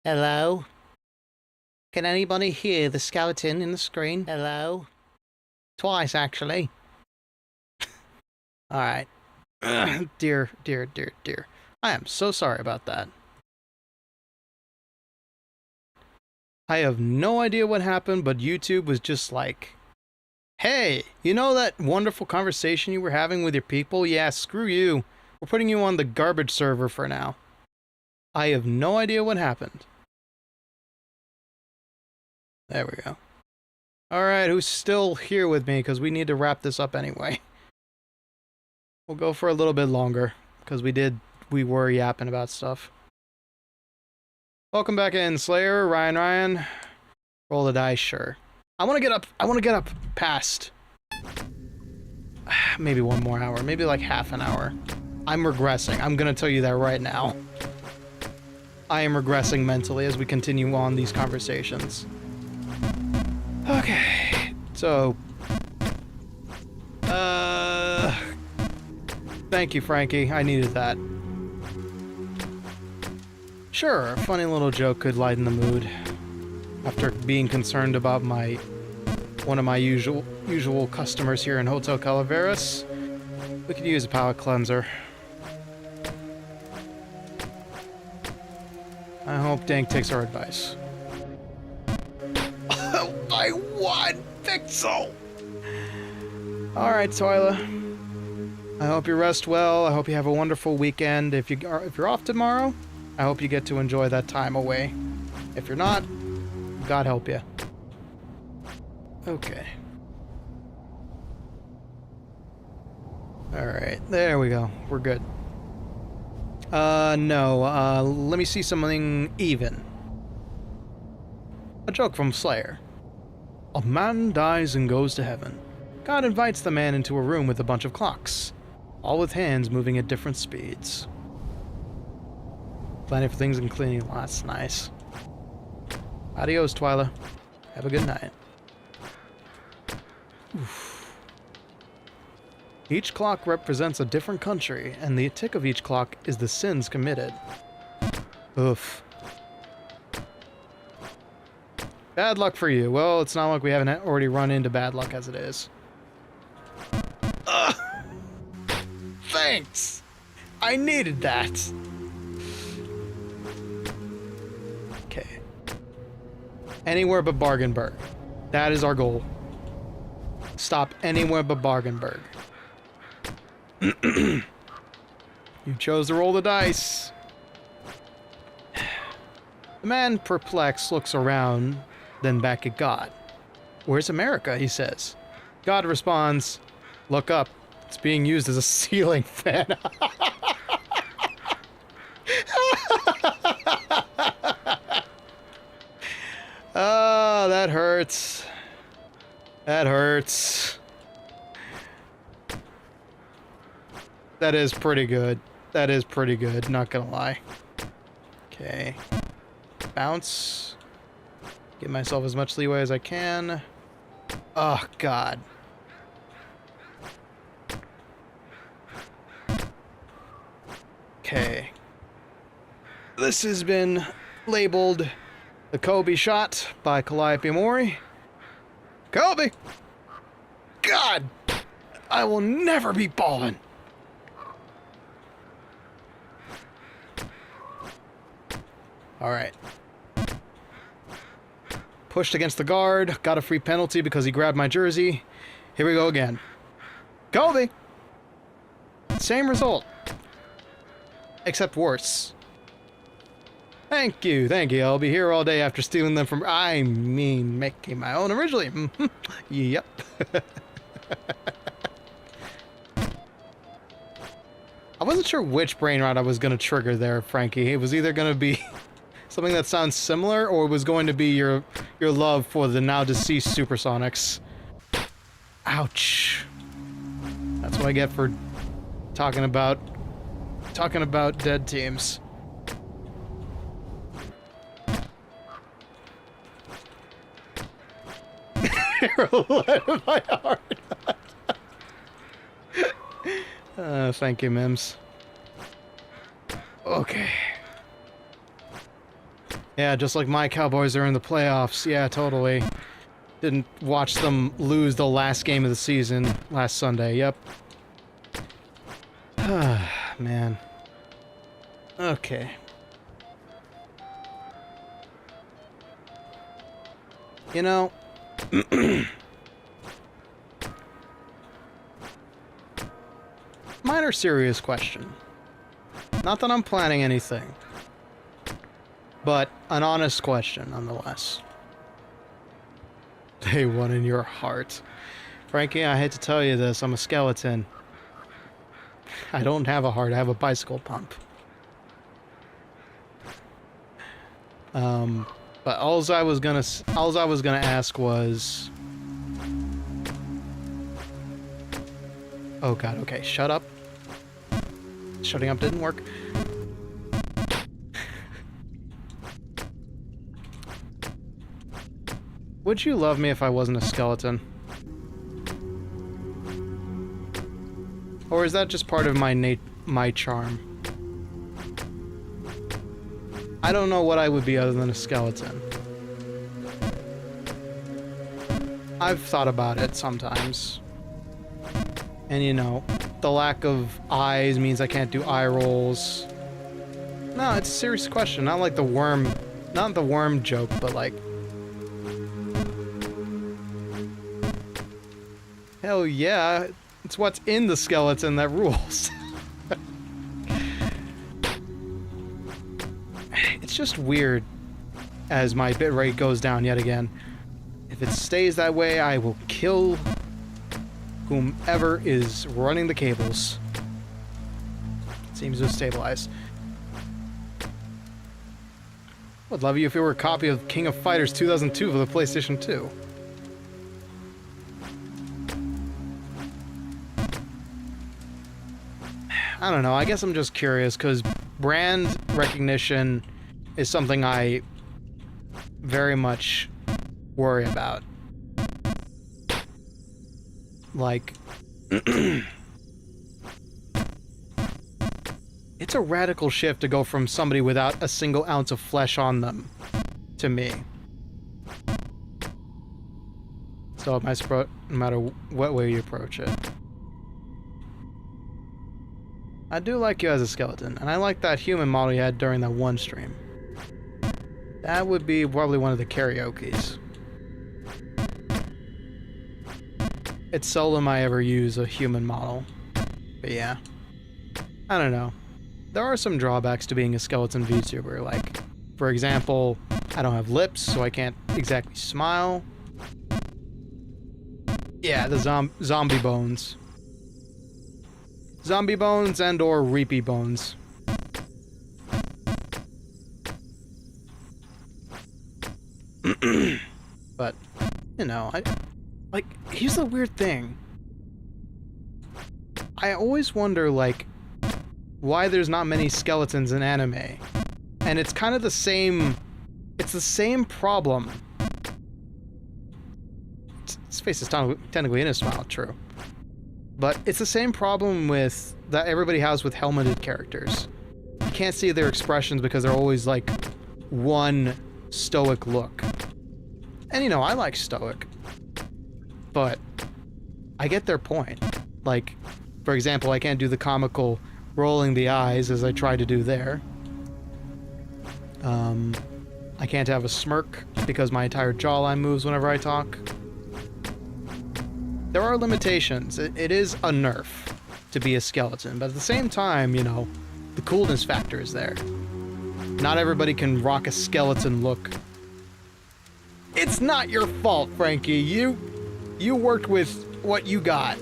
Hello? Can anybody hear the skeleton in the screen? Hello? Twice, actually. Alright. Dear. I am so sorry about that. I have no idea what happened, but YouTube was just like, hey, you know that wonderful conversation you were having with your people? Yeah, screw you. We're putting you on the garbage server for now. I have no idea what happened. There we go. Alright, who's still here with me? Because we need to wrap this up anyway. We'll go for a little bit longer. Because we were yapping about stuff. Welcome back in, Slayer, Ryan. Roll the dice, sure. I want to get up past maybe 1 more hour, maybe like half an hour. I'm regressing. I'm going to tell you that right now. I am regressing mentally as we continue on these conversations. Okay, so thank you, Franky. I needed that. Sure, a funny little joke could lighten the mood. After being concerned about one of my usual customers here in Hotel Calaveras, we could use a palate cleanser. I hope Dank takes our advice. By 1 pixel! Alright, Twyla. I hope you rest well. I hope you have a wonderful weekend. If you're off tomorrow, I hope you get to enjoy that time away. If you're not, God help you. Okay. Alright, there we go. We're good. No. Let me see something even. A joke from Slayer. A man dies and goes to heaven. God invites the man into a room with a bunch of clocks, all with hands moving at different speeds. Planning for things and cleaning. Well, that's nice. Adios, Twyla. Have a good night. Oof. Each clock represents a different country, and the tick of each clock is the sins committed. Oof. Bad luck for you. Well, it's not like we haven't already run into bad luck as it is. Ugh. Thanks! I needed that. Okay. Anywhere but Bargainburg. That is our goal. Stop anywhere but Bargainburg. You chose to roll the dice. The man, perplexed, looks around, then back at God. Where's America? He says. God responds, look up. It's being used as a ceiling fan. Oh, that hurts. That hurts. That is pretty good. That is pretty good, not gonna lie. Okay. Bounce. Give myself as much leeway as I can. Oh, God. Okay. This has been labeled the Kobe shot by Calliope Mori. Kobe! God! I will never be balling. Alright. Pushed against the guard. Got a free penalty because he grabbed my jersey. Here we go again. Kobe! Same result. Except worse. Thank you. I'll be here all day after stealing them from... I mean, making my own originally. Yep. I wasn't sure which brain rot I was going to trigger there, Franky. It was either going to be something that sounds similar, or it was going to be your love for the now-deceased Supersonics. Ouch. That's what I get for talking about dead teams. My heart. Thank you, Mims. Okay. Yeah, just like my Cowboys are in the playoffs. Yeah, totally. Didn't watch them lose the last game of the season last Sunday. Yep. Man. Okay. You know... Minor serious question. Not that I'm planning anything. But an honest question, nonetheless. Day one in your heart. Franky, I hate to tell you this, I'm a skeleton. I don't have a heart, I have a bicycle pump. But alls I was gonna ask was... Oh god, okay, shut up. Shutting up didn't work. Would you love me if I wasn't a skeleton? Or is that just part of my charm? I don't know what I would be other than a skeleton. I've thought about it sometimes. And you know, the lack of eyes means I can't do eye rolls. No, it's a serious question. Not like the worm, not the worm joke, but like... Hell yeah, it's what's in the skeleton that rules. It's just weird as my bitrate goes down yet again. If it stays that way, I will kill whomever is running the cables. Seems to have stabilized. Would love you if it were a copy of King of Fighters 2002 for the PlayStation 2. I don't know, I guess I'm just curious, because brand recognition is something I very much worry about. Like, it's a radical shift to go from somebody without a single ounce of flesh on them to me. So no matter what way you approach it. I do like you as a skeleton, and I like that human model you had during that one stream. That would be probably one of the karaokes. It's seldom I ever use a human model. But yeah. I don't know. There are some drawbacks to being a skeleton VTuber, like, for example, I don't have lips, so I can't exactly smile. Yeah, the zombie bones. Zombie bones and or reapy bones. But, you know, like, here's the weird thing. I always wonder, like, why there's not many skeletons in anime. And it's kind of the same... It's the same problem. His face is technically in a smile, true. But it's the same problem with that everybody has with helmeted characters. You can't see their expressions because they're always, like, one stoic look. And, you know, I like stoic. But I get their point. Like, for example, I can't do the comical rolling the eyes as I tried to do there. I can't have a smirk because my entire jawline moves whenever I talk. There are limitations. It is a nerf to be a skeleton, but at the same time, you know, the coolness factor is there. Not everybody can rock a skeleton look. It's not your fault, Franky. You worked with what you got.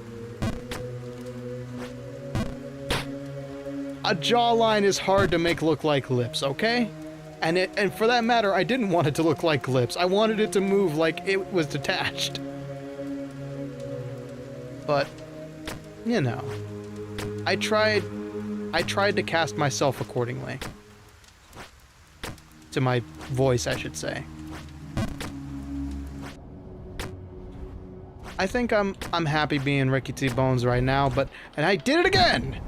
A jawline is hard to make look like lips, okay? And for that matter, I didn't want it to look like lips. I wanted it to move like it was detached. But, you know, I tried to cast myself accordingly. To my voice, I should say. I think I'm happy being Ricky T. Bones right now, and I did it again!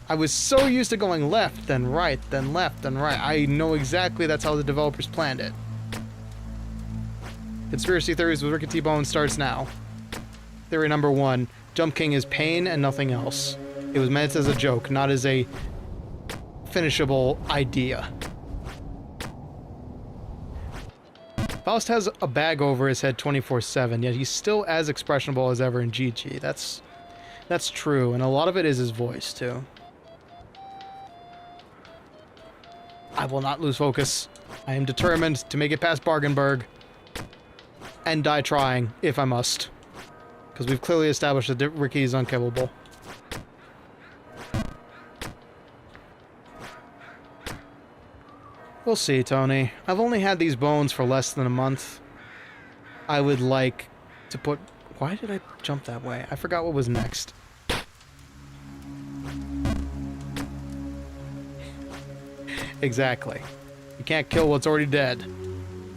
I was so used to going left, then right, then left, then right. I know exactly that's how the developers planned it. Conspiracy Theories with Ricky T-Bone starts now. Theory number 1. Jump King is pain and nothing else. It was meant as a joke, not as a finishable idea. Faust has a bag over his head 24/7, yet he's still as expressionable as ever in GG. That's true, and a lot of it is his voice, too. I will not lose focus. I am determined to make it past Bargainburg and die trying, if I must. Because we've clearly established that Ricky is unkillable. We'll see, Tony. I've only had these bones for less than a month. I would like to put... Why did I jump that way? I forgot what was next. Exactly. You can't kill what's already dead.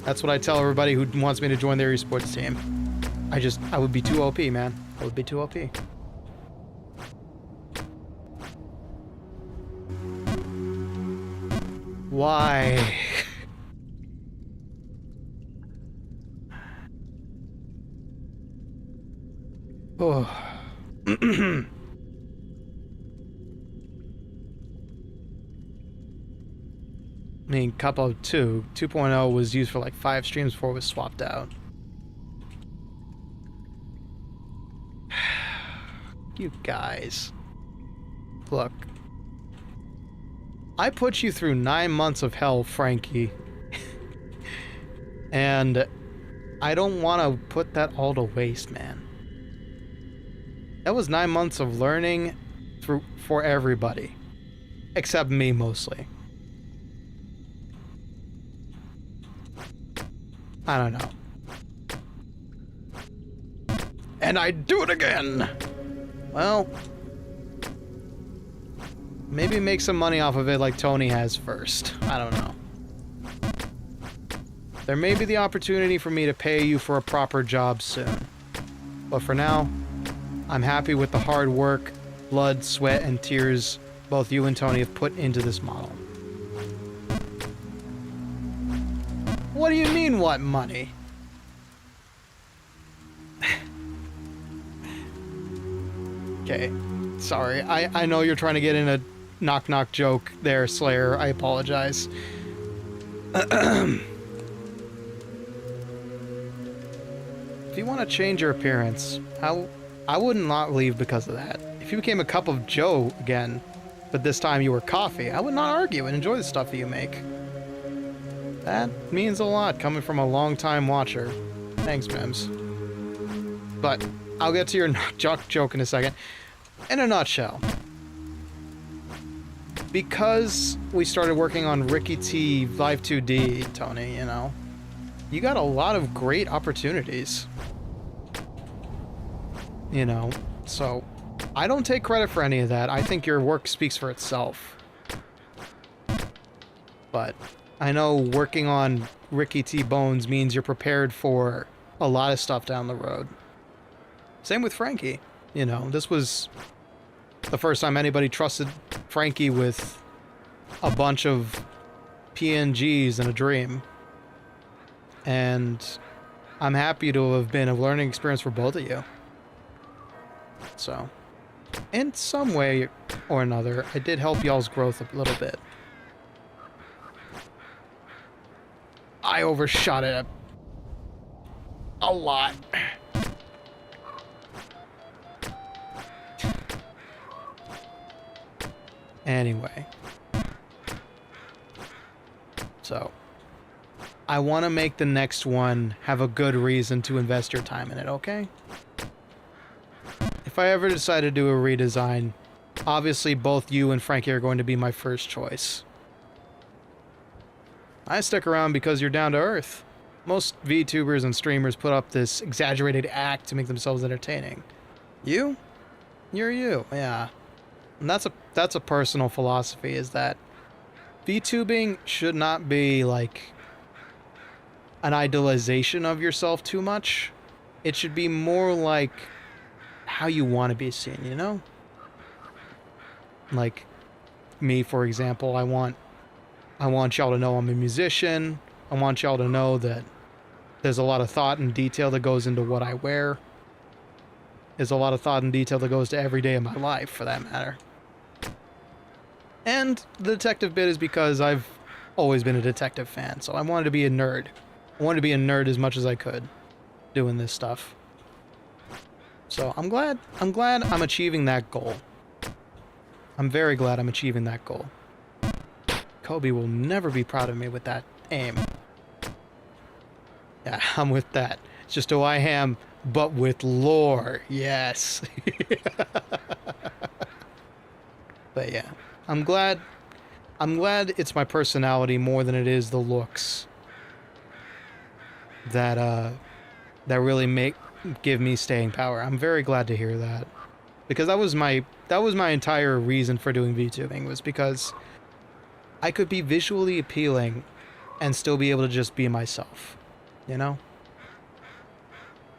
That's what I tell everybody who wants me to join their esports team. I would be too OP, man. I would be too OP. Why? Oh. I mean, couple 2.0 was used for like 5 streams before it was swapped out. You guys. Look. I put you through 9 months of hell, Franky. And I don't want to put that all to waste, man. That was 9 months of learning for everybody. Except me, mostly. I don't know. And I'd do it again! Well... maybe make some money off of it like Tony has first. I don't know. There may be the opportunity for me to pay you for a proper job soon. But for now, I'm happy with the hard work, blood, sweat, and tears both you and Tony have put into this model. What do you mean, what money? Okay, sorry. I know you're trying to get in a knock-knock joke there, Slayer. I apologize. If you want to change your appearance, I would not leave because of that. If you became a cup of Joe again, but this time you were coffee, I would not argue and enjoy the stuff that you make. That means a lot coming from a long-time watcher. Thanks, Mems. But I'll get to your joke in a second. In a nutshell, because we started working on Ricky T Live 2D, Tony, you know, you got a lot of great opportunities. You know, so I don't take credit for any of that. I think your work speaks for itself. But I know working on Ricky T Bones means you're prepared for a lot of stuff down the road. Same with Franky. You know, this was the first time anybody trusted Franky with a bunch of PNGs and a dream. And I'm happy to have been a learning experience for both of you. So, in some way or another, I did help y'all's growth a little bit. I overshot it a lot. Anyway. So, I want to make the next one have a good reason to invest your time in it, okay? If I ever decide to do a redesign, obviously both you and Franky are going to be my first choice. I stick around because you're down to earth. Most VTubers and streamers put up this exaggerated act to make themselves entertaining. You? You're you, yeah. And that's a personal philosophy, is that VTubing should not be like an idealization of yourself too much. It should be more like how you want to be seen, you know? Like, me, for example, I want y'all to know I'm a musician. I want y'all to know that there's a lot of thought and detail that goes into what I wear. There's a lot of thought and detail that goes to every day of my life, for that matter. And the detective bit is because I've always been a detective fan, so I wanted to be a nerd. I wanted to be a nerd as much as I could doing this stuff. So I'm glad I'm achieving that goal. I'm very glad I'm achieving that goal. Kobe will never be proud of me with that aim. Yeah, I'm with that. It's just who I am, but with lore. Yes. But yeah, I'm glad it's my personality more than it is the looks that really give me staying power. I'm very glad to hear that, because that was my entire reason for doing VTubing, was because I could be visually appealing and still be able to just be myself, you know?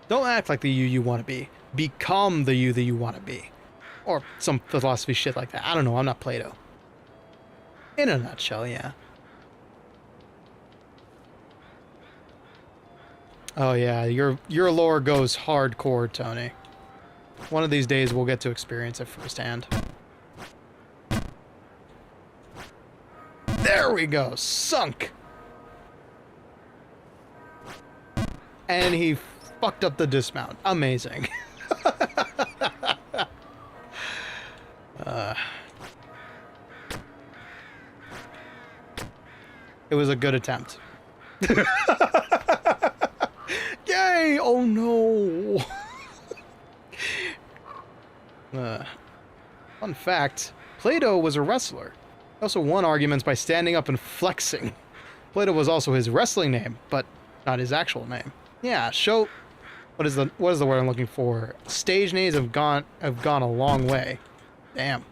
Don't act like the you want to be. Become the you that you want to be. Or some philosophy shit like that. I don't know, I'm not Plato. In a nutshell, yeah. Oh yeah, your lore goes hardcore, Tony. One of these days we'll get to experience it firsthand. There we go, sunk! And he fucked up the dismount. Amazing. It was a good attempt. Yay! Oh no! Fun fact, Plato was a wrestler. He also won arguments by standing up and flexing. Plato was also his wrestling name, but not his actual name. Yeah, what is the word I'm looking for? Stage names have gone a long way. Damn.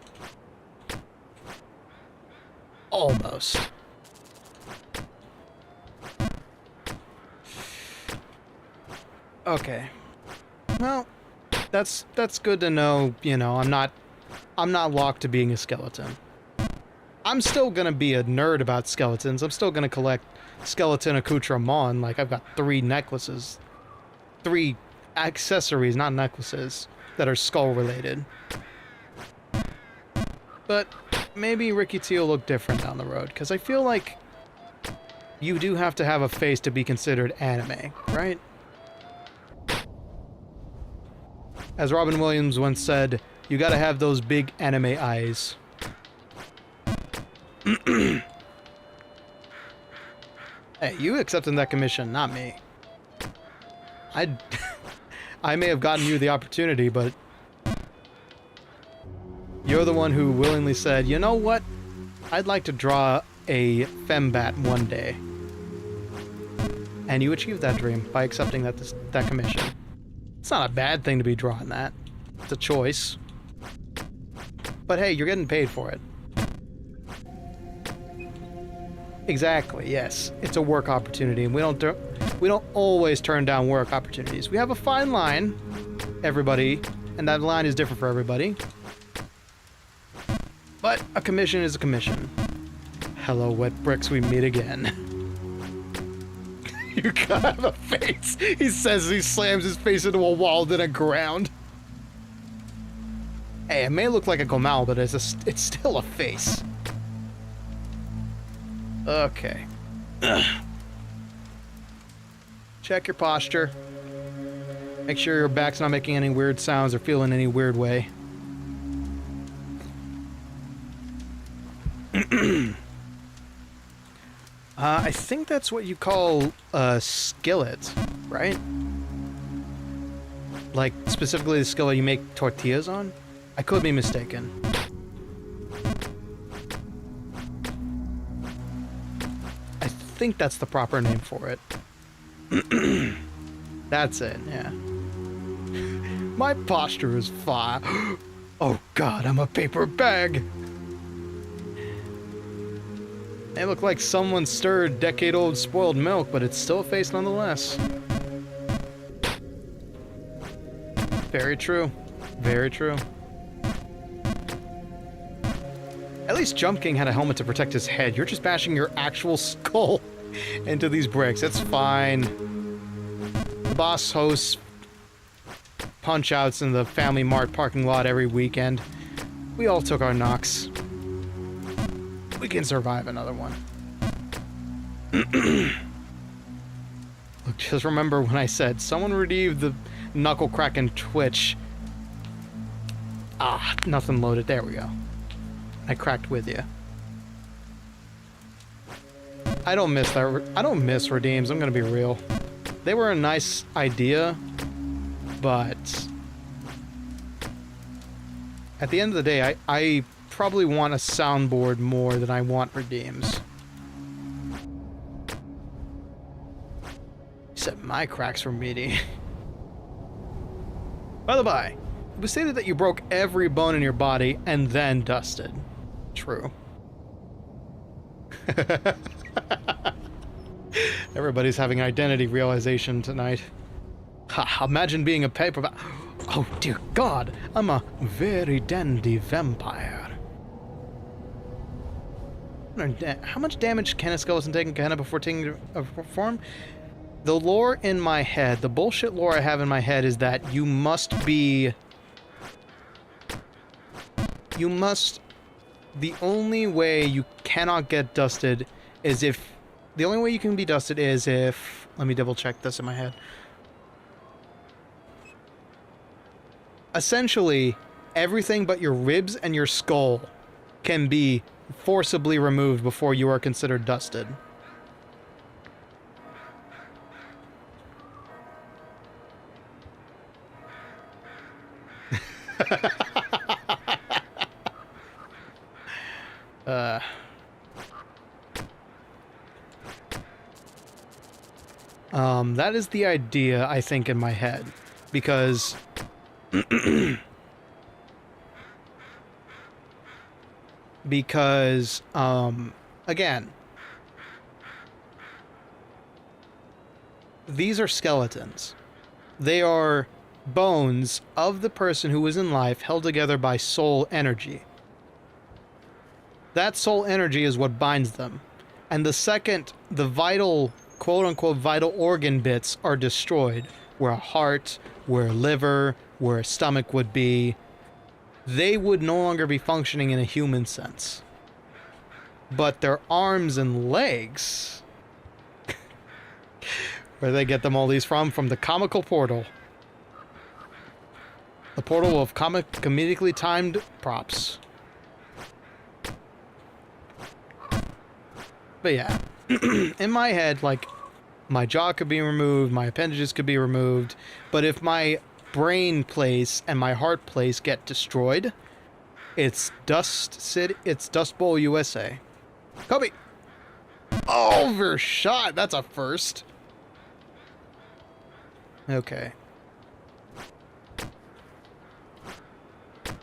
Almost. Okay. Well, that's good to know, you know, I'm not locked to being a skeleton. I'm still gonna be a nerd about skeletons. I'm still gonna collect skeleton accoutrement. Like, I've got 3 necklaces. 3 accessories, not necklaces, that are skull related. But maybe Ricky T will look different down the road, because I feel like you do have to have a face to be considered anime, right? As Robin Williams once said, you gotta have those big anime eyes. Hey, you accepted that commission, not me. I may have gotten you the opportunity, but you're the one who willingly said, you know what? I'd like to draw a fembat one day. And you achieved that dream by accepting that commission. It's not a bad thing to be drawing that. It's a choice. But hey, you're getting paid for it. Exactly, yes. It's a work opportunity, and we don't always turn down work opportunities. We have a fine line, everybody, and that line is different for everybody. But a commission is a commission. Hello, wet bricks, we meet again. You gotta have a face. He says he slams his face into a wall, then a ground. Hey, it may look like a Gomal, but it's still a face. Okay. Check your posture. Make sure your back's not making any weird sounds or feeling any weird way. I think that's what you call a skillet, right? Like, specifically the skillet you make tortillas on? I could be mistaken. I think that's the proper name for it. That's it, yeah. My posture is fine. Oh god, I'm a paper bag! It looked like someone stirred decade-old spoiled milk, but it's still a face nonetheless. Very true. Very true. At least Jump King had a helmet to protect his head. You're just bashing your actual skull into these bricks. It's fine. The boss hosts punch-outs in the Family Mart parking lot every weekend. We all took our knocks. We can survive another one. Look, just remember when I said, someone retrieve the knuckle crack and twitch. Ah, nothing loaded. There we go. I cracked with you. I don't miss that. I don't miss redeems. I'm gonna be real. They were a nice idea, but at the end of the day, I probably want a soundboard more than I want redeems. Except my cracks were meaty. By the by, it was stated that you broke every bone in your body and then dusted. True. Everybody's having identity realization tonight. Ha, imagine being a paperback. Oh dear God, I'm a very dandy vampire. How much damage can a skeleton take in Gehenna before taking a form? The lore in my head, the bullshit lore I have in my head is that you must be... The only way you cannot get dusted is if... The only way you can be dusted is if... Let me double check this in my head. Essentially, everything but your ribs and your skull can be forcibly removed before you are considered dusted. That is the idea, I think, in my head, because again, these are skeletons. They are bones of the person who was in life held together by soul energy. That soul energy is what binds them. And the second the vital, quote-unquote, vital organ bits are destroyed, where a heart, where a liver, where a stomach would be, they would no longer be functioning in a human sense. But their arms and legs, where they get them all these from the comical portal. The portal of comedically timed props. But yeah, in my head, like, my jaw could be removed, my appendages could be removed, but if my brain place and my heart place get destroyed, it's Dust Bowl USA. Kobe! Overshot! That's a first. Okay.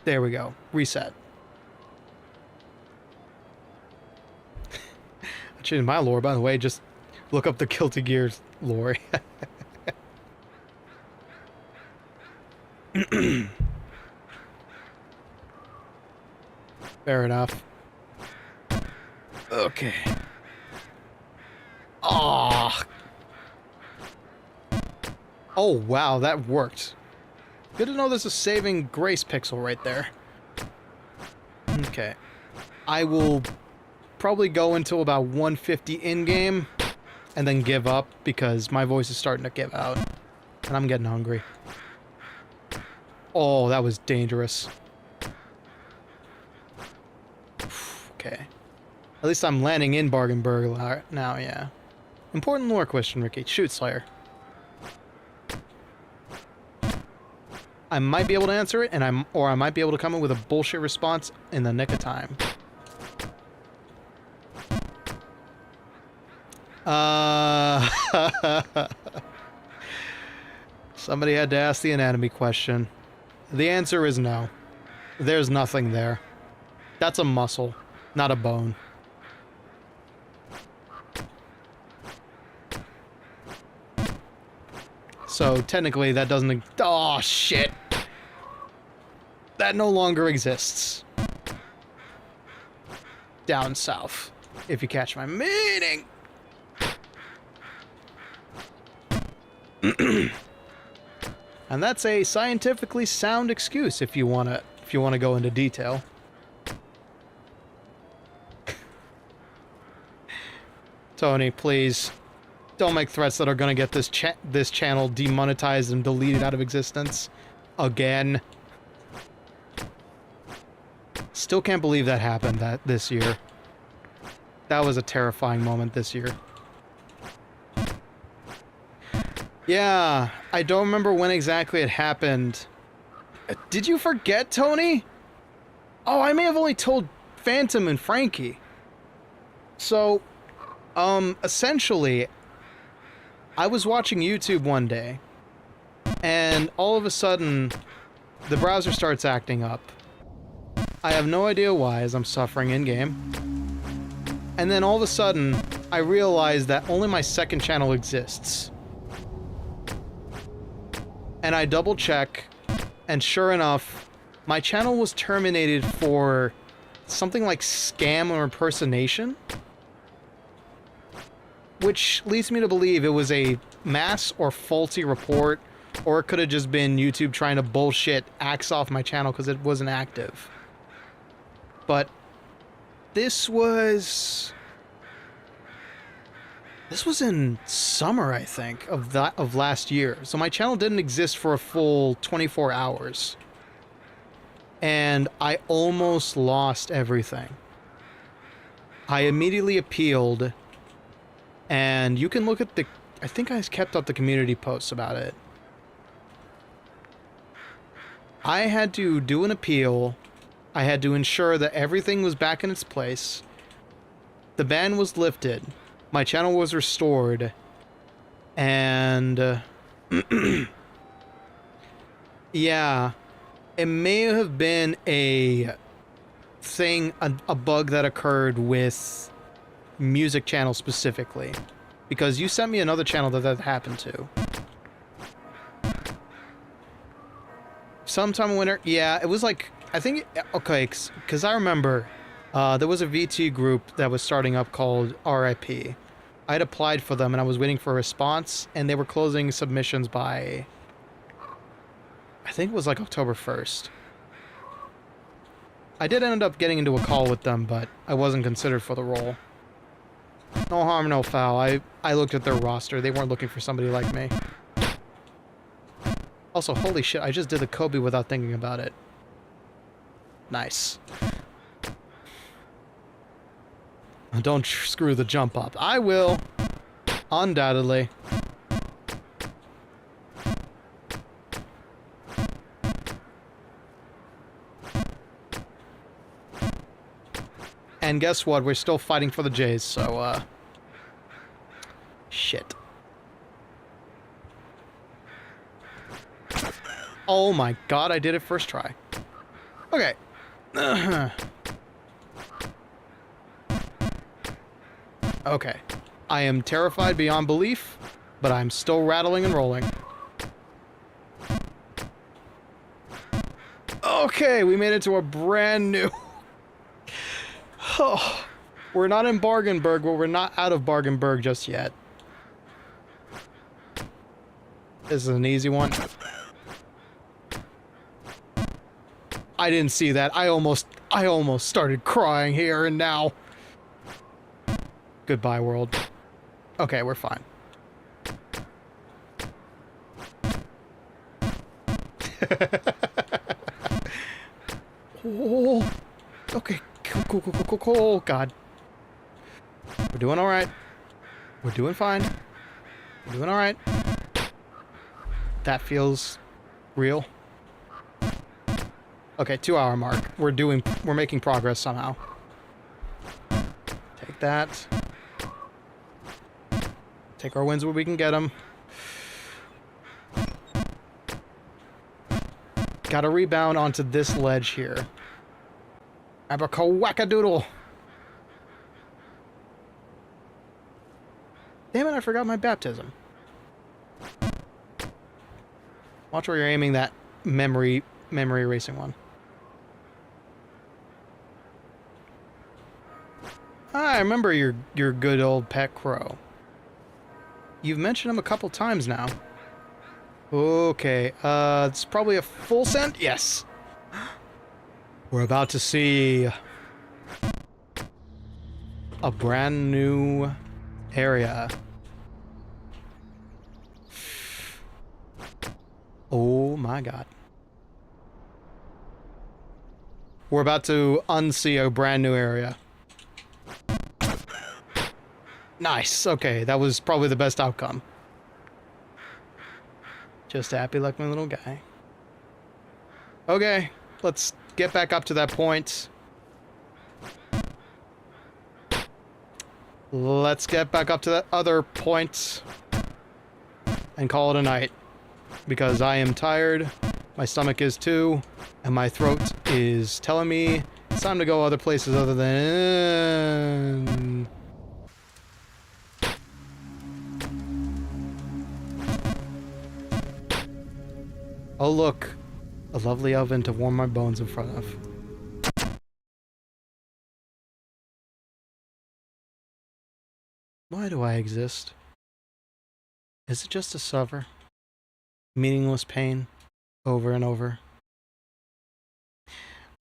There we go. Reset. I changed my lore, by the way. Just look up the Guilty Gears lore. Fair enough. Okay. Oh. Oh, wow, that worked. Good to know there's a saving grace pixel right there. Okay. I will probably go until about 150 in-game and then give up because my voice is starting to give out and I'm getting hungry. Oh, that was dangerous. Okay. At least I'm landing in Bargain Burglar now, yeah. Important lore question, Ricky. Shoot, Slayer. I might be able to answer it, or I might be able to come up with a bullshit response in the nick of time. Somebody had to ask the anatomy question. The answer is no. There's nothing there. That's a muscle, not a bone. So technically that doesn't... Oh, shit! That no longer exists. down south, if you catch my meaning. And that's a scientifically sound excuse if you wanna go into detail. Tony, please don't make threats that are gonna get this channel demonetized and deleted out of existence again. Still can't believe that happened this year. That was a terrifying moment this year. Yeah, I don't remember when exactly it happened. Did you forget, Tony? Oh, I may have only told Phantom and Franky. So, essentially, I was watching YouTube one day, and all of a sudden, the browser starts acting up. I have no idea why, as I'm suffering in-game. And then all of a sudden, I realize that only my second channel exists. And I double check, and sure enough, my channel was terminated for something like scam or impersonation, which leads me to believe it was a mass or faulty report, or it could have just been YouTube trying to bullshit axe off my channel because it wasn't active. But this was in summer, I think, of last year. So my channel didn't exist for a full 24 hours. And I almost lost everything. I immediately appealed, and you can look at I think I kept up the community posts about it. I had to do an appeal. I had to ensure that everything was back in its place. The ban was lifted. My channel was restored. And yeah, it may have been a bug that occurred with music channel specifically, because you sent me another channel that happened to. Sometime in winter, yeah, it was like, I think, okay, because I remember there was a VT group that was starting up called RIP. I had applied for them and I was waiting for a response, and they were closing submissions by, I think it was like October 1st. I did end up getting into a call with them, but I wasn't considered for the role. No harm, no foul. I looked at their roster. They weren't looking for somebody like me. Also, holy shit, I just did the Kobe without thinking about it. Nice. Don't screw the jump up. I will. Undoubtedly. And guess what? We're still fighting for the Jays, so, shit. Oh my god, I did it first try. Okay. Okay. I am terrified beyond belief, but I'm still rattling and rolling. Okay, we made it to a brand new... Oh, we're not in Bargainburg, but we're not out of Bargainburg just yet. This is an easy one. I didn't see that. I almost started crying here and now. Goodbye, world. Okay, we're fine. Oh, okay. Cool. Oh, God. We're doing all right. We're doing fine. We're doing all right. That feels real. Okay, 2-hour mark. We're making progress somehow. Take that. Take our wins where we can get them. Gotta rebound onto this ledge here. Abracawackadoodle. Damn it, I forgot my baptism. Watch where you're aiming that memory erasing one. remember your good old pet crow. You've mentioned him a couple times now. Okay, it's probably a full send? Yes. We're about to see a brand new area. Oh my god. We're about to unsee a brand new area. Nice, okay, that was probably the best outcome. Just happy like my little guy. Okay, let's get back up to that point. Let's get back up to that other point and call it a night. Because I am tired, my stomach is too, and my throat is telling me it's time to go other places other than... Oh look, a lovely oven to warm my bones in front of. Why do I exist? Is it just to suffer? Meaningless pain, over and over.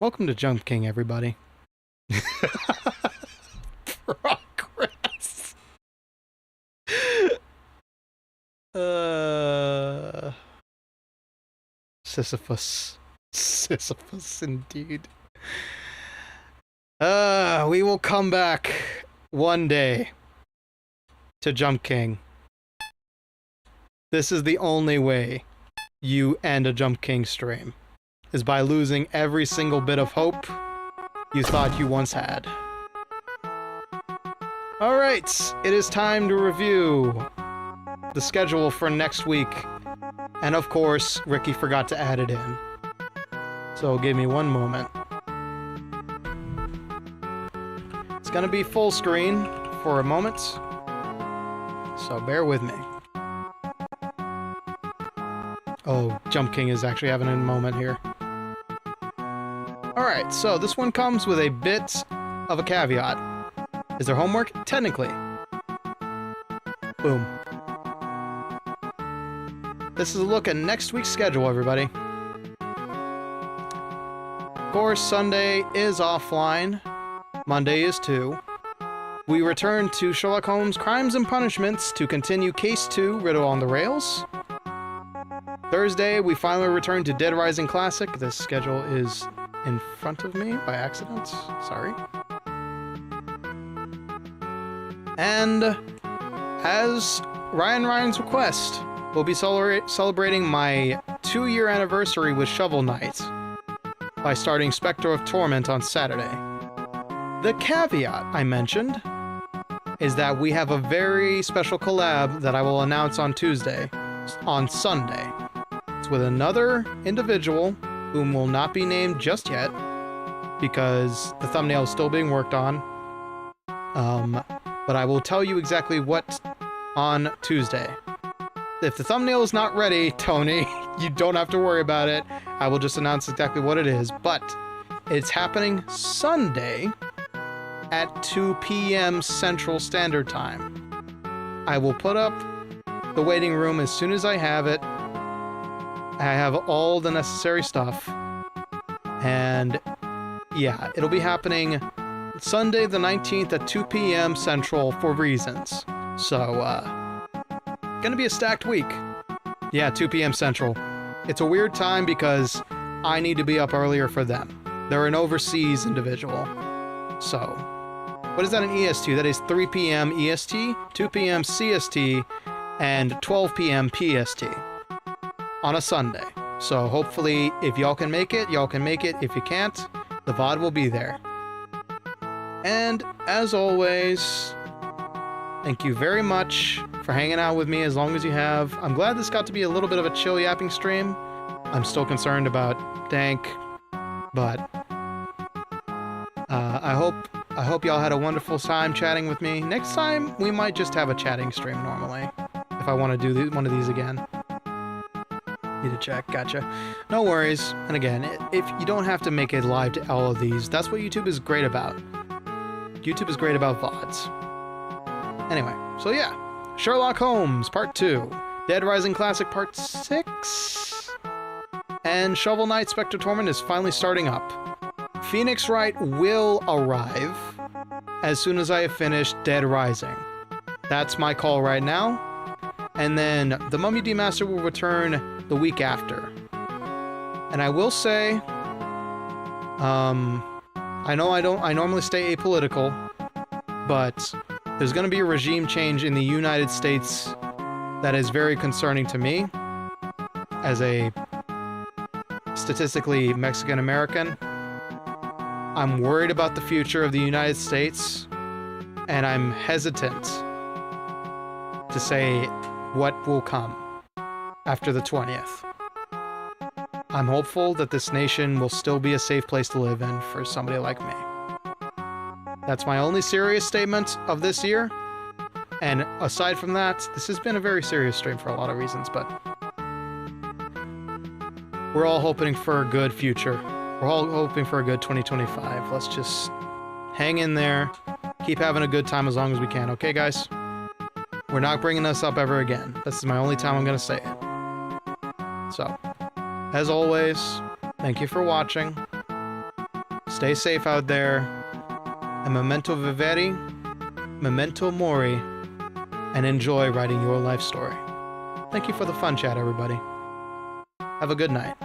Welcome to Jump King, everybody. Progress. Sisyphus. Sisyphus, indeed. We will come back one day to Jump King. This is the only way you end a Jump King stream, is by losing every single bit of hope you thought you once had. Alright, it is time to review the schedule for next week. And of course, Ricky forgot to add it in. So give me one moment. It's gonna be full screen for a moment, so bear with me. Oh, Jump King is actually having a moment here. Alright, so this one comes with a bit of a caveat. Is there homework? Technically. Boom. This is a look at next week's schedule, everybody. Of course, Sunday is offline. Monday is too. We return to Sherlock Holmes' Crimes and Punishments to continue Case 2, Riddle on the Rails. Thursday, we finally return to Dead Rising Classic. This schedule is in front of me by accident. Sorry. And as Ryan's request, we'll be celebrating my 2-year anniversary with Shovel Knight by starting Spectre of Torment on Saturday. The caveat I mentioned is that we have a very special collab that I will announce on Sunday. It's with another individual whom will not be named just yet because the thumbnail is still being worked on. But I will tell you exactly what on Tuesday. If the thumbnail is not ready, Tony, you don't have to worry about it. I will just announce exactly what it is. But it's happening Sunday at 2 p.m. Central Standard Time. I will put up the waiting room as soon as I have it. I have all the necessary stuff. And yeah, it'll be happening Sunday the 19th at 2 p.m. Central for reasons. So, gonna be a stacked week. Yeah, 2 p.m. Central. It's a weird time because I need to be up earlier for them. They're an overseas individual. So, what is that in EST? That is 3 p.m. EST, 2 p.m. CST, and 12 p.m. PST on a Sunday. So hopefully, if y'all can make it, y'all can make it. If you can't, the VOD will be there. And as always, thank you very much for hanging out with me as long as you have. I'm glad this got to be a little bit of a chill yapping stream. I'm still concerned about Dank, but I hope y'all had a wonderful time chatting with me. Next time, we might just have a chatting stream normally, if I want to do one of these again. Need to check, gotcha. No worries. And again, if you don't have to make it live to all of these, that's what YouTube is great about. YouTube is great about VODs. Anyway, so yeah. Sherlock Holmes Part 2. Dead Rising Classic Part 6. And Shovel Knight Spectre Torment is finally starting up. Phoenix Wright will arrive as soon as I have finished Dead Rising. That's my call right now. And then The Mummy Demaster will return the week after. And I will say, I know I normally stay apolitical, but there's going to be a regime change in the United States that is very concerning to me as a statistically Mexican American. I'm worried about the future of the United States, and I'm hesitant to say what will come after the 20th. I'm hopeful that this nation will still be a safe place to live in for somebody like me. That's my only serious statement of this year. And aside from that, this has been a very serious stream for a lot of reasons, but we're all hoping for a good future. We're all hoping for a good 2025. Let's just hang in there, keep having a good time as long as we can, okay, guys? We're not bringing this up ever again. This is my only time I'm going to say it. So, as always, thank you for watching. Stay safe out there. And memento vivere, memento mori, and enjoy writing your life story. Thank you for the fun chat, everybody. Have a good night.